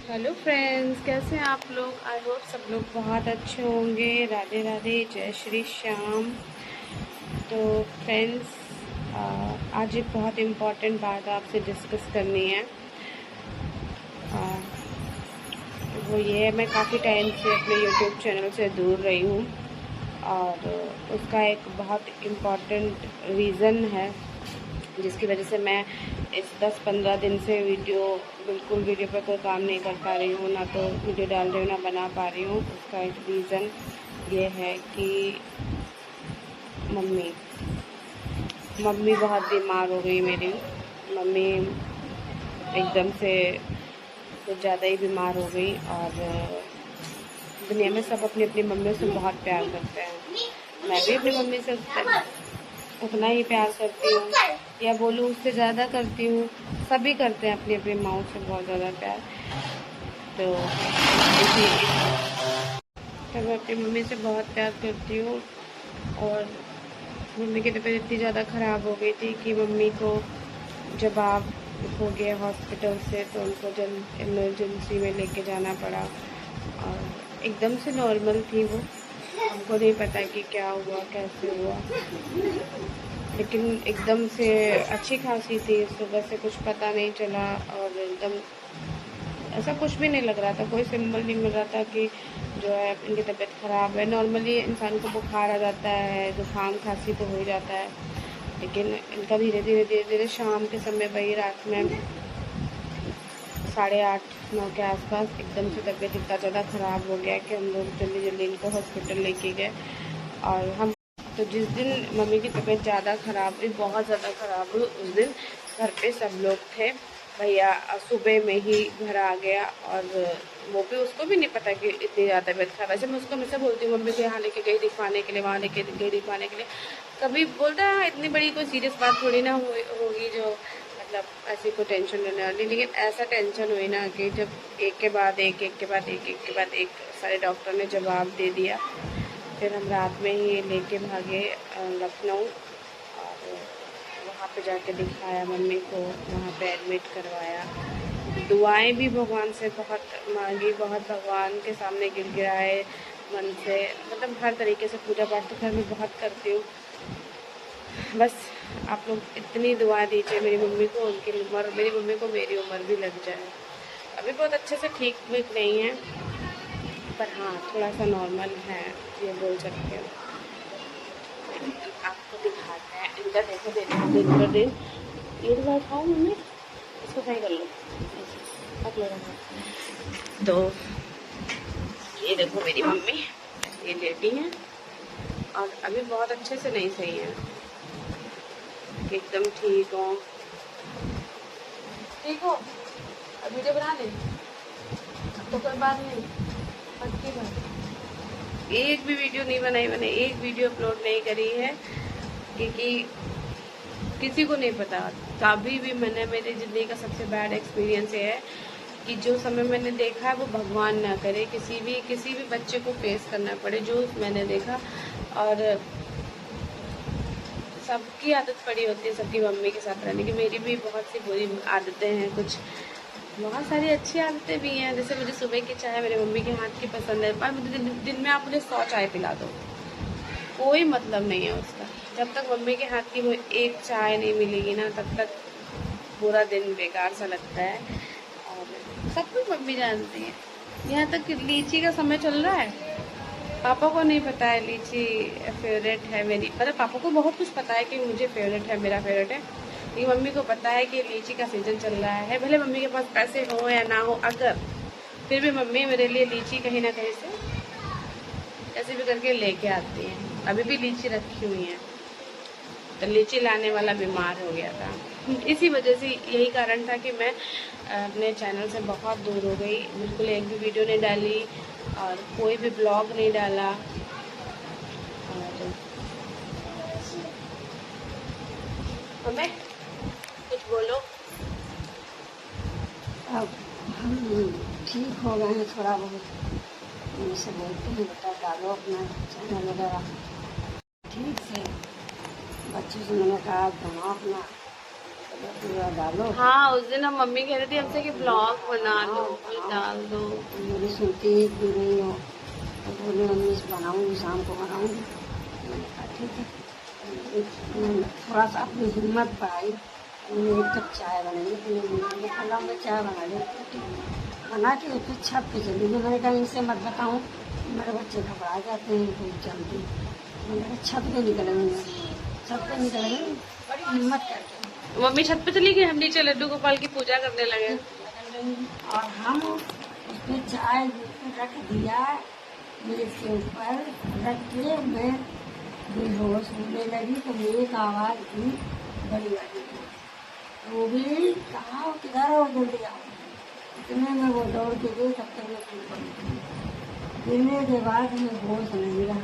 Hello friends, कैसे हैं आप लोग। आई होप सब लोग बहुत अच्छे होंगे। राधे राधे, जय श्री श्याम। तो फ्रेंड्स, आज एक बहुत इम्पॉर्टेंट बात आपसे डिस्कस करनी है। वो ये है, मैं काफ़ी टाइम से अपने यूट्यूब चैनल से दूर रही हूँ और उसका एक बहुत इम्पॉर्टेंट रीज़न है जिसकी वजह से मैं इस 10-15 दिन से बिल्कुल वीडियो पर कोई काम नहीं कर पा रही हूँ, ना तो वीडियो डाल रही हूँ ना बना पा रही हूँ। उसका एक रीज़न ये है कि मम्मी बहुत बीमार हो गई मेरी। मम्मी एकदम से कुछ ज़्यादा ही बीमार हो गई और दुनिया में सब अपनी अपनी मम्मियों से बहुत प्यार करते हैं। मैं भी अपनी मम्मी से उतना ही प्यार करती हूँ, या बोलूँ उससे ज़्यादा करती हूँ। सभी करते हैं अपनी अपनी माँ से बहुत ज़्यादा प्यार। तो मैं अपनी मम्मी से बहुत प्यार करती हूँ और मम्मी की तबीयत इतनी ज़्यादा ख़राब हो गई थी कि मम्मी को जब आप हो गया हॉस्पिटल से तो उनको जल्द इमरजेंसी में लेके जाना पड़ा। और एकदम से नॉर्मल थी वो, हमको नहीं पता कि क्या हुआ कैसे हुआ, लेकिन एकदम से अच्छी खासी थी। सुबह से कुछ पता नहीं चला और एकदम ऐसा कुछ भी नहीं लग रहा था, कोई सिंबल नहीं मिल रहा था कि जो है इनकी तबीयत ख़राब है। नॉर्मली इंसान को बुखार आ जाता है, जुकाम खांसी तो हो ही जाता है, लेकिन इनका धीरे धीरे शाम के समय वही रात में 8:30-9 के आसपास एकदम से तबीयत इतना ज़्यादा ख़राब हो गया कि हम लोग जल्दी जल्दी इनको हॉस्पिटल लेके गए। और हम तो जिस दिन मम्मी की तबीयत ज़्यादा ख़राब हुई, बहुत ज़्यादा ख़राब हुई, उस दिन घर पे सब लोग थे। भैया सुबह में ही घर आ गया और वो भी, उसको भी नहीं पता कि इतनी ज़्यादा तबीयत खराब। वैसे मैं उसको हमेशा बोलती हूँ मम्मी को यहाँ लेके गई दिखवाने के लिए, वहाँ लेके गई दिखवाने के लिए। कभी बोलता है इतनी बड़ी कोई सीरियस बात थोड़ी ना होगी जो मतलब ऐसी कोई टेंशन लेने वाली। लेकिन ऐसा टेंशन हुई ना कि जब एक के बाद एक सारे डॉक्टर ने जवाब दे दिया। फिर हम रात में ही लेके भागे लखनऊ और वहाँ पे जाके दिखाया मम्मी को, वहाँ पे एडमिट करवाया। दुआएं भी भगवान से बहुत मांगी, बहुत भगवान के सामने गिड़गिड़ाए मन से, मतलब हर तरीके से पूजा पाठ तो घर में बहुत करती हूँ। बस आप लोग इतनी दुआ दीजिए मेरी मम्मी को, उनकी उम्र, मेरी मम्मी को मेरी उम्र भी लग जाए। अभी बहुत अच्छे से ठीक भी नहीं है, पर हाँ थोड़ा सा नॉर्मल है, ये बोल सकते हो। आपको दिखाते हैं इनका, देखो दिन पर दिन। ये दवा खाओ मम्मी, इसको सही कर लो, पक लो। तो ये देखो मेरी मम्मी, ये लेटी हैं और अभी बहुत अच्छे से नहीं सही है, एकदम ठीक हो। ठीक हो, अब वीडियो बना ले, तो कोई बात नहीं, पक्की बात। एक भी वीडियो नहीं बनाई मैंने, एक वीडियो अपलोड नहीं करी है, क्योंकि किसी को नहीं पता। कभी भी मैंने, मेरी ज़िंदगी का सबसे बैड एक्सपीरियंस ये है कि जो समय मैंने देखा है वो भगवान ना करे किसी भी बच्चे को फेस करना पड़े जो मैंने देखा। और सबकी आदत पड़ी होती है सबकी मम्मी के साथ रहने की। मेरी भी बहुत सी बुरी आदतें हैं, कुछ बहुत सारी अच्छी आदतें भी हैं। जैसे मुझे सुबह की चाय मेरी मम्मी के हाथ की पसंद है, पर मुझे दिन में आप मुझे 100 चाय पिला दो, कोई मतलब नहीं है उसका। जब तक मम्मी के हाथ की वो एक चाय नहीं मिलेगी ना, तब तक पूरा दिन बेकार सा लगता है। और सब कुछ मम्मी जानती है, यहाँ तक कि लीची का समय चल रहा है, पापा को नहीं पता है लीची फेवरेट है मेरी। मतलब पापा को बहुत कुछ पता है कि मुझे फेवरेट है, मेरा फेवरेट है, लेकिन मम्मी को पता है कि लीची का सीज़न चल रहा है। भले मम्मी के पास पैसे हो या ना हो, अगर फिर भी मम्मी मेरे लिए लीची कहीं ना कहीं से कैसे भी करके लेके आती हैं। अभी भी लीची रखी हुई है, तो लीची लाने वाला बीमार हो गया था। इसी वजह से, यही कारण था कि मैं अपने चैनल से बहुत दूर हो गई। बिल्कुल एक भी वीडियो नहीं डाली और कोई भी ब्लॉग नहीं डाला। और हमें कुछ बोलो। अब हम ठीक हो गए हैं थोड़ा बहुत, उनसे बोलते हैं बेटा डालो अपना चैनल वगैरह ठीक से। बच्चे से मैंने कहा बनाओ अपना, पूरा डालो। हाँ उस दिन हम मम्मी कह रही थी हमसे कि ब्लॉग बना लो, फिर डाल दो। मेरी सुनती भी नहीं हो, तो बोले मम्मी बनाऊंगी, शाम को बनाऊंगी। मैंने कहा ठीक है। मैंने थोड़ा सा अपनी हिम्मत बढ़ाई, मैंने एक कप चाय बनाई, मैंने कहा मैं चाय बना लेती हूँ। बना के फिर छत पे चली गई। मैंने कहा इनसे मत बताऊँ, मेरे बच्चे घबरा जाते हैं तो जल्दी। मैंने कहा छत पे निकल गई, छत पे निकल गई बड़ी हिम्मत करके। मम्मी छत पे चली गई, हम नीचे लड्डू गोपाल की पूजा करने लगे। और हम उसमें चाय रख दिया, मेज के ऊपर रख के मैं बेहोश होने लगी। तो एक आवाज़ भी बड़ी वाली, वो भी कहा किधर हो, जल्दी आओ। इतने में वो दौड़ के गई, तब तक मैं गिर पड़ी। गिरने के बाद मैं होश नहीं रहा,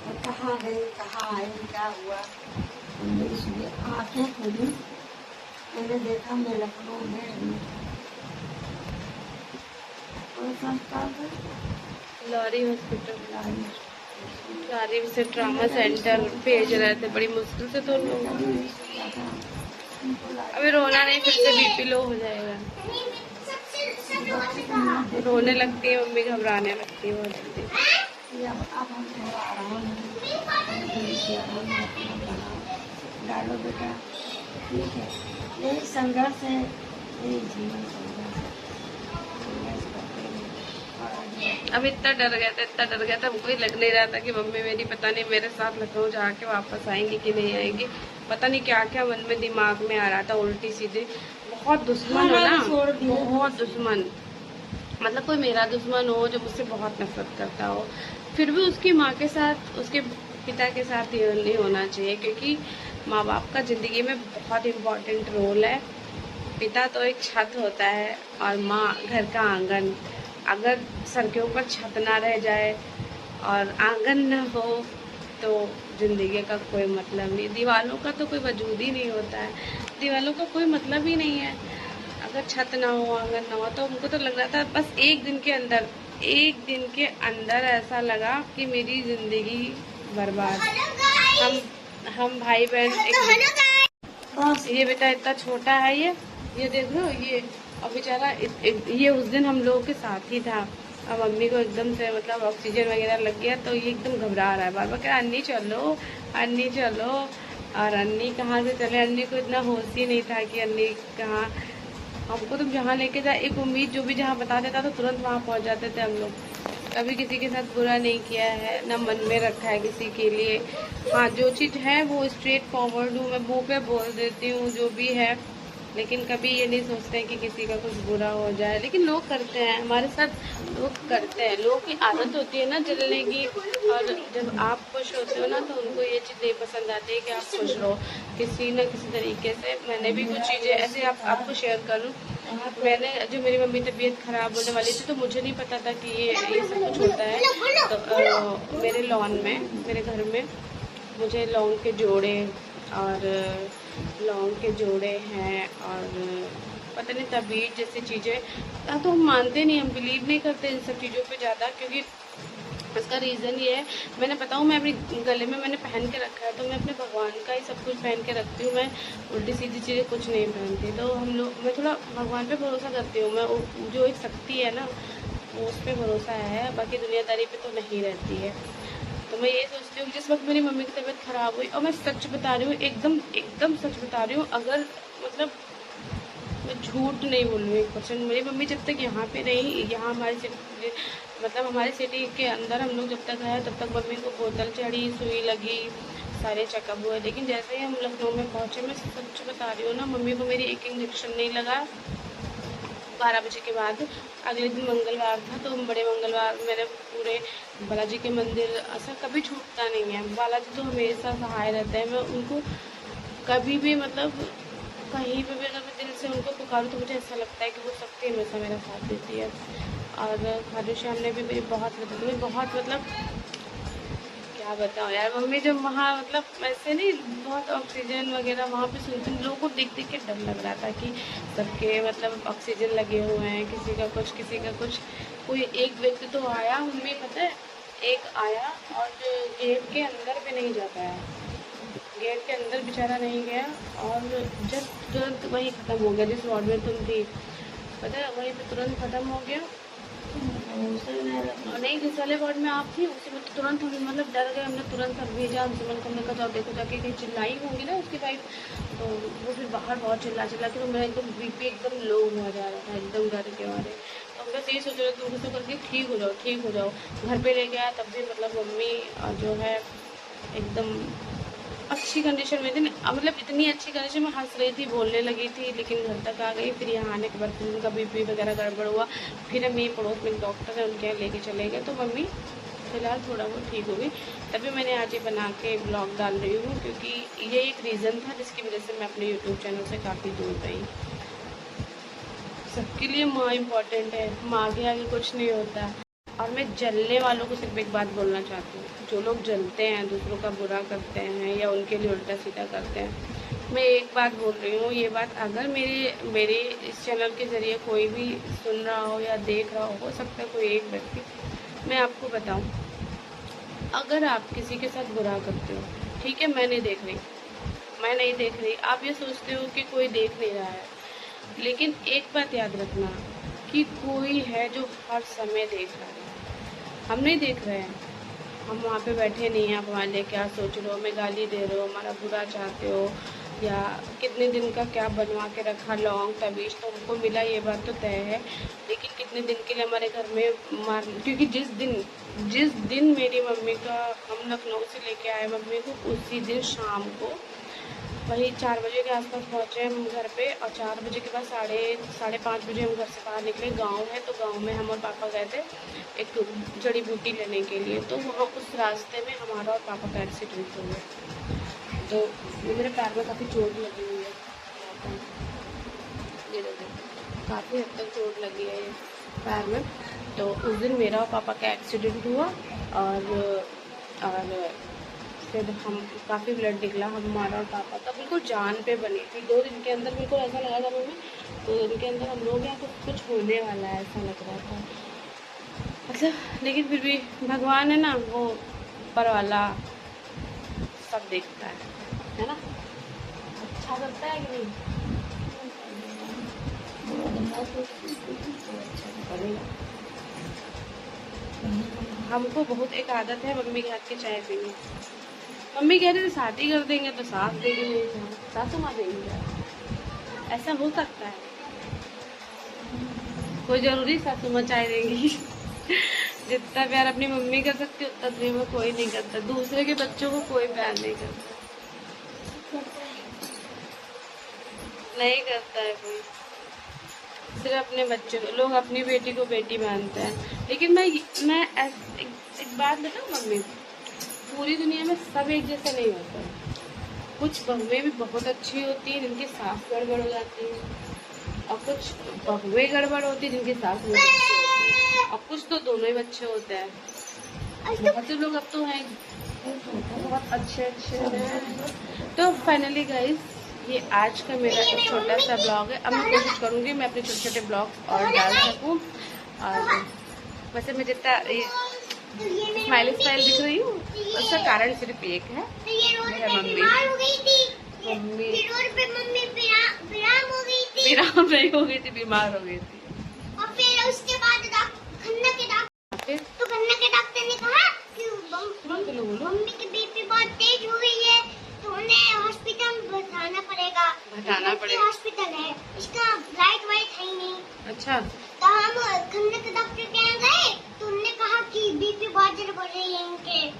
तो कहाँ गई, कहाँ आई, क्या हुआ। मेरी सुबह आँखें खुली, मैंने देखा मैं लखनऊ में लॉरी हॉस्पिटल, लॉरी से ट्रामा सेंटर भेज रहे थे, बड़ी मुश्किल से। तो लोग अभी रोना नहीं, फिर से बीपी लो हो जाएगा। रोने लगती है मम्मी, घबराने लगती है बहुत जल्दी। डालो बेटा, ठीक है। यही संघर्ष है, यही जीवन संघर्ष है। अब इतना डर गया था, इतना डर गया था, हमको ही लग नहीं रहा था कि मम्मी मेरी पता नहीं मेरे साथ लखनऊ जाके वापस आएंगी कि नहीं आएंगी। पता नहीं क्या क्या मन में दिमाग में आ रहा था, उल्टी सीधे। बहुत दुश्मन हो ना, बहुत दुश्मन, मतलब कोई मेरा दुश्मन हो जो मुझसे बहुत नफरत करता हो, फिर भी उसकी माँ के साथ, उसके पिता के साथ ये नहीं होना चाहिए, क्योंकि माँ बाप का ज़िंदगी में बहुत इम्पोर्टेंट रोल है। पिता तो एक छत होता है और माँ घर का आंगन। अगर सर के ऊपर छत ना रह जाए और आंगन न हो तो ज़िंदगी का कोई मतलब नहीं। दीवालों का तो कोई वजूद ही नहीं होता है, दीवालों का कोई मतलब ही नहीं है अगर छत ना हो, आंगन ना हो। तो हमको तो लग रहा था बस एक दिन के अंदर ऐसा लगा कि मेरी ज़िंदगी बर्बाद। हम भाई बहन, ये बेटा इतना छोटा है, ये देख लो, ये और बेचारा ये उस दिन हम लोगों के साथ ही था। अब मम्मी को एकदम से मतलब ऑक्सीजन वगैरह लग गया तो ये एकदम घबरा रहा है, बार बार कह रहा अन्नी चलो, अन्नी चलो। और अन्नी कहाँ से चले, अन्नी को इतना होश ही नहीं था कि अन्नी कहाँ। हमको तुम जहाँ लेके जाए, एक उम्मीद जो भी जहाँ बता देता तो तुरंत वहाँ पहुँच जाते थे हम लोग। कभी किसी के साथ बुरा नहीं किया है, ना मन में रखा है किसी के लिए। हाँ जो चीज़ है वो स्ट्रेट फॉरवर्ड हूँ, मैं मुँह पे बोल देती हूँ जो भी है, लेकिन कभी ये नहीं सोचते हैं कि किसी का कुछ बुरा हो जाए। लेकिन लोग करते हैं, हमारे साथ लोग करते हैं, लोगों की आदत होती है ना जलने की। और जब आप खुश होते हो ना तो उनको ये चीज़ नहीं पसंद आती है कि आप खुश रहो किसी न किसी तरीके से। मैंने भी कुछ चीज़ें ऐसे आपको शेयर करूँ, मैंने जो मेरी मम्मी तबीयत ख़राब होने वाली थी तो मुझे नहीं पता था कि ये सब कुछ होता है। तो मेरे लॉन में, मेरे घर में मुझे लौंग के जोड़े और लौंग के जोड़े हैं और पता नहीं तबीयत जैसी चीज़ें। तो हम मानते नहीं, हम बिलीव नहीं करते इन सब चीज़ों पे ज़्यादा, क्योंकि इसका रीज़न ये है, मैंने बताऊँ मैं अपने गले में मैंने पहन के रखा है तो मैं अपने भगवान का ही सब कुछ पहन के रखती हूँ। मैं उल्टी सीधी चीज़ें कुछ नहीं पहनती। तो हम लोग, मैं थोड़ा भगवान पे भरोसा करती हूँ, मैं जो एक शक्ति है ना वो उस पर भरोसा है, बाकी दुनियादारी पे तो नहीं रहती है। तो मैं ये सोचती हूँ कि जिस वक्त मेरी मम्मी की तबीयत ख़राब हुई, और मैं सच बता रही हूँ, एकदम सच बता रही हूँ, अगर मतलब मैं झूठ नहीं बोल रही हूँ 1%, मेरी मम्मी जब तक यहाँ पे रही, यहाँ हमारे सिटी, मतलब हमारे सिटी के अंदर हम लोग जब तक आए तब तक मम्मी को बोतल चढ़ी, सुई लगी, सारे चेकअप हुए। लेकिन जैसे ही हम लखनऊ में पहुँचे, मैं सच बता रही हूँ ना, मम्मी को मेरी एक इंजेक्शन नहीं लगा 12 बजे के बाद। अगले दिन मंगलवार था तो हम बड़े मंगलवार मैंने पूरे बालाजी के मंदिर, ऐसा कभी छूटता नहीं है, बालाजी तो हमेशा सहाय रहते हैं। मैं उनको कभी भी मतलब कहीं पे भी अगर मैं दिल से उनको पुकारूँ तो मुझे ऐसा लगता है कि वो शक्ति हमेशा मेरा साथ देती है। और खाटू श्याम ने भी मेरी बहुत मदद की, बहुत मतलब क्या बताऊँ यार। मम्मी जब वहाँ मतलब ऐसे नहीं, बहुत ऑक्सीजन वगैरह वहाँ पे सुनते लोगों को देख देख के डर लग रहा था कि सबके मतलब ऑक्सीजन लगे हुए हैं, किसी का कुछ किसी का कुछ। कोई एक व्यक्ति तो आया, मम्मी पता है, एक आया और गेट के अंदर भी नहीं जा पाया, गेट के अंदर बेचारा नहीं गया और जब तुरंत वही ख़त्म हो गया जिस वार्ड में तुम थी, पता है, वहीं पे तुरंत ख़त्म हो गया। और नहीं, जिस वाले वार्ड में आप थी उसी में तो तुरंत हम मतलब डर गए, हमने तुरंत भेजा अंशुमन को, हमने कहा जाओ देखो जाके, कहीं चिल्लाई होंगी ना उसकी वाइफ, तो वो फिर बाहर बहुत चिल्ला के, तो मेरा एकदम बीपी एकदम लो हुआ जा रहा था एकदम डर के मारे। तो हम बस यही सोच रहे थे तुम गुस्सा करके ठीक हो जाओ। घर पे लेके आया तब भी मतलब मम्मी जो है एकदम अच्छी कंडीशन में थी, मतलब इतनी अच्छी कंडीशन में हंस रही थी, बोलने लगी थी, लेकिन घर तक आ गई। फिर यहाँ आने के बाद फिर उनका बीपी वगैरह गड़बड़ हुआ। फिर हम यहीं पड़ोस में एक डॉक्टर है उनके यहाँ लेके चले गए, तो मम्मी फिलहाल थोड़ा बहुत ठीक हो गई। तभी मैंने आज ये बना के ब्लॉग डाल रही हूँ, क्योंकि ये एक रीज़न था जिसकी वजह से मैं अपने यूट्यूब चैनल से काफ़ी दूर रही। सबके लिए माँ इम्पॉर्टेंट है, माँ के आगे कुछ नहीं होता। और मैं जलने वालों को सिर्फ एक बात बोलना चाहती हूँ, जो लोग जलते हैं, दूसरों का बुरा करते हैं या उनके लिए उल्टा सीधा करते हैं, मैं एक बात बोल रही हूँ, ये बात अगर मेरे इस चैनल के ज़रिए कोई भी सुन रहा हो या देख रहा हो सकता है कोई एक व्यक्ति, मैं आपको बताऊँ, अगर आप किसी के साथ बुरा करते हो, ठीक है, मैं नहीं देख रही, आप ये सोचते हो कि कोई देख नहीं रहा है, लेकिन एक बात याद रखना कि कोई है जो हर समय देख रहा है। हम नहीं देख रहे हैं, हम वहाँ पे बैठे नहीं हैं, आप हमारे लिए क्या सोच रहे हो, हमें गाली दे रहे हो, हमारा बुरा चाहते हो, या कितने दिन का क्या बनवा के रखा लौंग तबीज तो हमको मिला, ये बात तो तय है, लेकिन कितने दिन के लिए हमारे घर में मार, क्योंकि जिस दिन मेरी मम्मी का, हम लखनऊ से लेके आए मम्मी को, उसी दिन शाम को वही 4 बजे के आसपास पहुँचे हम घर पे, और 4 बजे के बाद साढ़े 5 बजे हम घर से बाहर निकले। गांव है तो गांव में हम और पापा गए थे एक जड़ी बूटी लेने के लिए, तो वहाँ उस रास्ते में हमारा और पापा का एक्सीडेंट हो गया। तो मेरे पैर में काफ़ी चोट लगी हुई है, ये देखो काफ़ी हद तक चोट लगी है ये पैर में। तो उस दिन मेरा और पापा का एक्सीडेंट हुआ, और फिर हम काफ़ी ब्लड निकला हमारा और पापा का, बिल्कुल जान पे बनी थी। 2 दिन के अंदर बिल्कुल ऐसा लगा था मम्मी, 2 दिन के अंदर हम लोग यहाँ कुछ होने वाला है ऐसा लग रहा था, मतलब। लेकिन फिर भी भगवान है ना, वो ऊपर वाला सब देखता है ना, अच्छा करता है कि नहीं। हमको बहुत एक आदत है मम्मी के हाथ की चाय पीनी। मम्मी कह रही थी शादी कर देंगे तो सास देगी नहीं, सासू माँ देंगे, ऐसा हो सकता है? कोई ज़रूरी सासू माँ चाय देंगी? जितना प्यार अपनी मम्मी कर सकती उतना प्रेम कोई नहीं करता, दूसरे के बच्चों को कोई प्यार नहीं करता, नहीं करता है कोई, सिर्फ अपने बच्चों को। लोग अपनी बेटी को बेटी मानते हैं, लेकिन मैं एक बात बताऊँ मम्मी, पूरी दुनिया में सब एक जैसा नहीं होता। कुछ बहुएं भी बहुत अच्छी होती हैं जिनकी सास गड़बड़ हो जाती है, और कुछ बहुएं गड़बड़ होती है जिनकी सास बहुत अच्छी होती है, और कुछ तो दोनों ही अच्छे होते हैं। बहुत से लोग अब तो हैं बहुत अच्छे हैं। तो फाइनली गाइस, ये आज का मेरा एक छोटा सा ब्लॉग है। अब मैं कोशिश करूँगी मैं अपने छोटे छोटे ब्लॉग और डाल सकूँ, और वैसे मैं जितना स्माइल दिख रही हूँ उसका कारण सिर्फ एक है, मम्मी विराम नहीं हो गई थी, बीमार हो गई थी। और फिर उसके बाद खन्ना के डॉक्टर ने कहा कि मम्मी की बीपी बहुत तेज हो गई है, तो उन्हें हॉस्पिटल बताना पड़ेगा। हॉस्पिटल है, इसका लाइट वाइट है ही नहीं। अच्छा, तो हम खन्ना के डॉक्टर के यहाँ गए, तो उन्होंने कहा कि बीपी बहुत ज्यादा बढ़ रही है इनके।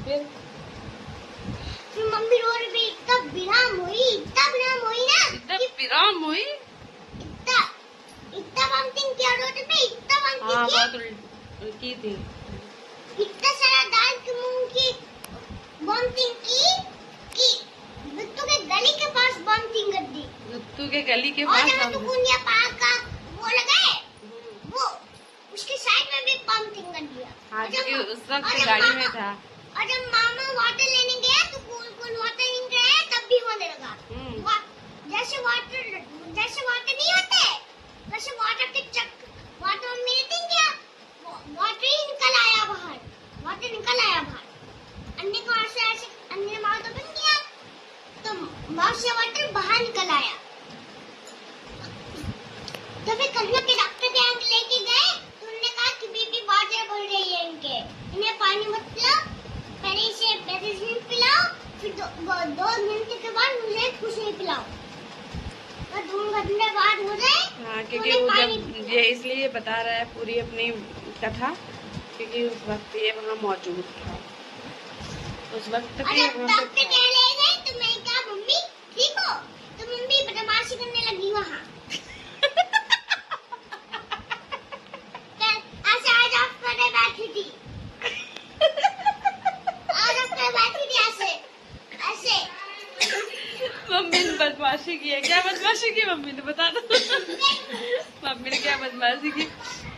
फिर मम्मी रो रही, इतना विराम हुई ना, इतना वॉमिटिंग किया रोड पे, इतना वॉमिटिंग किया, बहुत की थी, इतना सारा दाल के मुंह की वॉमिटिंग की कि गुत्तू के गली के पास वॉमिटिंग कर दी। गुत्तू के गली के और पास जब तो कुंडिया पार्क का वो लगाए, वो उसके साइड में भी वॉमिटिंग कर दिया। हाँ, क्योंकि उस वक्त गाड़ी में था। और जब मामा वाटर लेने गया तो कूल वाटर नहीं गया, तब भी होने लगा। जैसे वाटर नहीं होते, वैसे वाटर में क्या वाटर ही निकल आया बाहर, अन्य को ऐसे अन्य मार तो बन गया, इसलिए ये बता रहा है पूरी अपनी कथा, क्योंकि उस वक्त ये वहाँ मौजूद था, उस वक्त तक ये वहाँ पे था। तो मैं क्या मम्मी ठीक हो? तो मम्मी बदमाशी करने लगी वहाँ। ऐसे आज आप करे बैठी थी, आज आप करे बैठी थी ऐसे ऐसे। मम्मी ने बदमाशी की है। क्या बदमाशी की मम्मी ने, बता दो। मम्मी ने क्या बदमाशी की?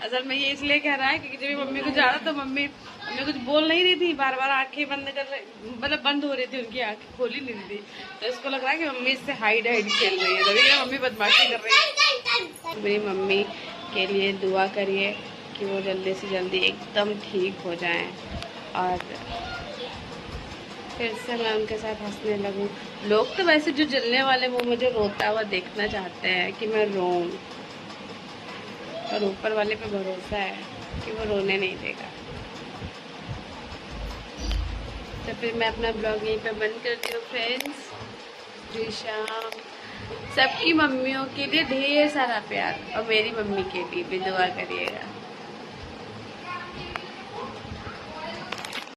असल में ये इसलिए कह रहा है क्योंकि जब मम्मी को जा रहा तो मम्मी कुछ बोल नहीं रही थी, बार बार आंखें बंद कर रही, मतलब बंद हो रही थी, उनकी आंखें खोली नहीं रही थी, तो इसको लग रहा है कि मम्मी इससे हाइड खेल रही है, तभी मम्मी बदमाशी कर रही है। मेरी मम्मी के लिए दुआ करिए कि वो जल्दी से जल्दी एकदम ठीक हो जाएं और फिर से मैं उनके साथ हंसने लगूं। लोग तो वैसे जो जलने वाले वो मुझे रोता हुआ देखना चाहते हैं कि मैं रोऊं, और ऊपर वाले पे भरोसा है कि वो रोने नहीं देगा। तो फिर मैं अपना ब्लॉग यहीं पे बंद करती हूँ फ्रेंड्स। जी शाम सबकी मम्मियों के लिए ढेर सारा प्यार, और मेरी मम्मी के लिए भी दुआ करिएगा।